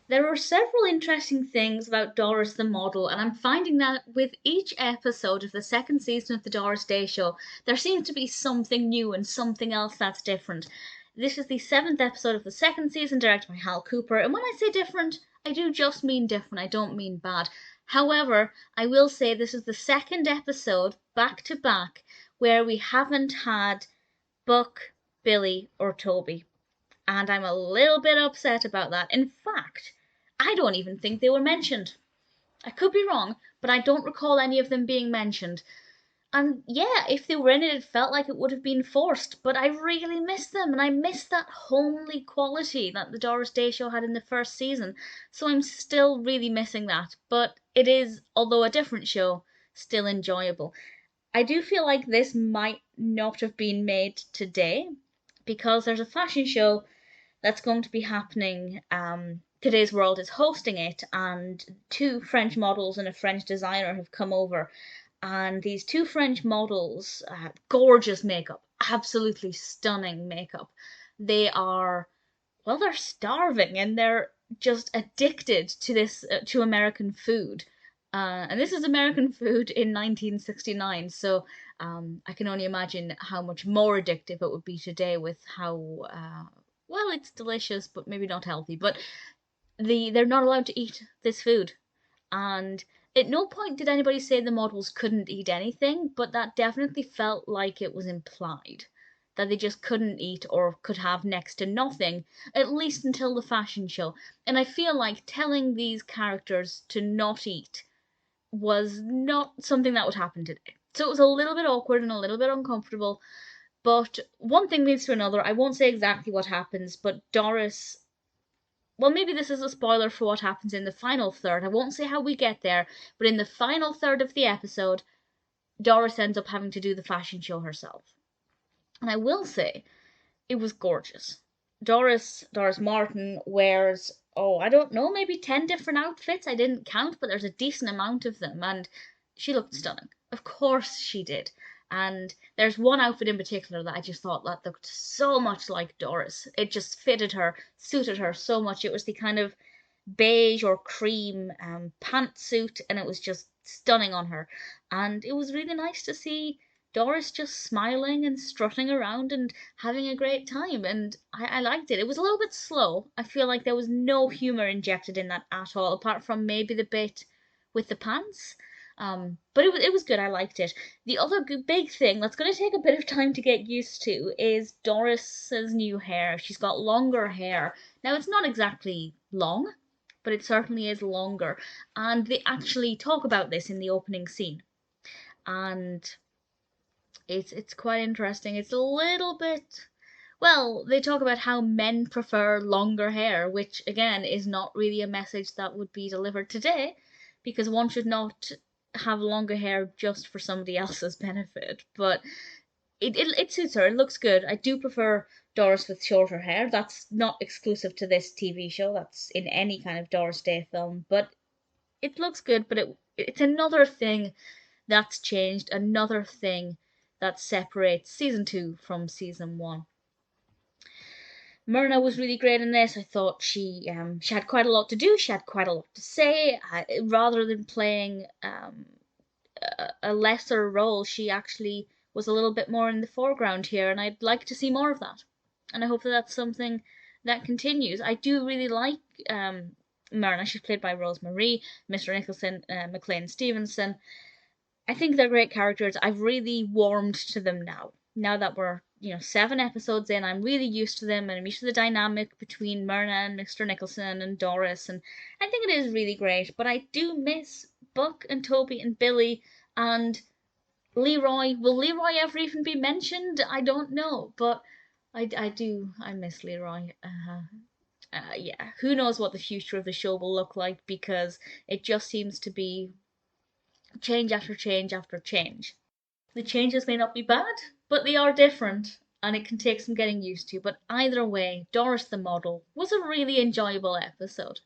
There are several interesting things about Doris the model, and I'm finding that with each episode of the second season of the Doris Day Show, there seems to be something new and something else that's different. This is the seventh episode of the second season, directed by Hal Cooper, and when I say different, I do just mean different, I don't mean bad. However, I will say this is the second episode back to back where we haven't had Buck, Billy, or Toby, and I'm a little bit upset about that. In fact, I don't even think they were mentioned. I could be wrong, but I don't recall any of them being mentioned. And yeah, if they were in it, it felt like it would have been forced, but I really miss them, and I miss that homely quality that the Doris Day Show had in the first season, so I'm still really missing that. But it is, although a different show, still enjoyable. I do feel like this might not have been made today, because there's a fashion show that's going to be happening. Today's World is hosting it, and two French models and a French designer have come over. And these two French models, gorgeous makeup, absolutely stunning makeup. They are, well, they're starving and they're just addicted to this, to American food. And this is American food in 1969, so I can only imagine how much more addictive it would be today with how well, it's delicious, but maybe not healthy. But they're not allowed to eat this food, and at no point did anybody say the models couldn't eat anything, but that definitely felt like it was implied that they just couldn't eat or could have next to nothing, at least until the fashion show. And I feel like telling these characters to not eat was not something that would happen today. So it was a little bit awkward and a little bit uncomfortable, but one thing leads to another. I won't say exactly what happens, but Doris. Well, maybe this is a spoiler for what happens in the final third. I won't say how we get there, but in the final third of the episode, Doris ends up having to do the fashion show herself. And I will say, it was gorgeous. Doris Martin wears, oh, I don't know, maybe 10 different outfits. I didn't count, but there's a decent amount of them, and she looked stunning. Of course she did. And there's one outfit in particular that I just thought that looked so much like Doris. It just fitted her, suited her so much. It was the kind of beige or cream pantsuit, and it was just stunning on her. And it was really nice to see Doris just smiling and strutting around and having a great time, and I liked it. It was a little bit slow. I feel like there was no humour injected in that at all, apart from maybe the bit with the pants. But it was good. I liked it. The other big thing that's going to take a bit of time to get used to is Doris's new hair. She's got longer hair. Now, it's not exactly long, but it certainly is longer. And they actually talk about this in the opening scene. And it's quite interesting. It's a little bit, well, they talk about how men prefer longer hair, which again is not really a message that would be delivered today, because one should not have longer hair just for somebody else's benefit. But it suits her. It looks good. I do prefer Doris with shorter hair. That's not exclusive to this TV show. That's in any kind of Doris Day film. But it looks good. But it's another thing that's changed. Another thing that separates season 2 from season 1. Myrna was really great in this. I thought she had quite a lot to do. She had quite a lot to say. Rather than playing a lesser role, she actually was a little bit more in the foreground here, and I'd like to see more of that. And I hope that that's something that continues. I do really like Myrna. She's played by Rosemary, Mr. Nicholson, McLean, Stevenson. I think they're great characters. I've really warmed to them now. Now that we're 7 episodes in, I'm really used to them, and I'm used to the dynamic between Myrna and Mr. Nicholson and Doris, and I think it is really great. But I do miss Buck and Toby and Billy and Leroy. Will Leroy ever even be mentioned? I don't know, but I miss Leroy. Yeah, who knows what the future of the show will look like, because it just seems to be change after change after change. The changes may not be bad, but they are different, and it can take some getting used to. But either way, Doris the model was a really enjoyable episode.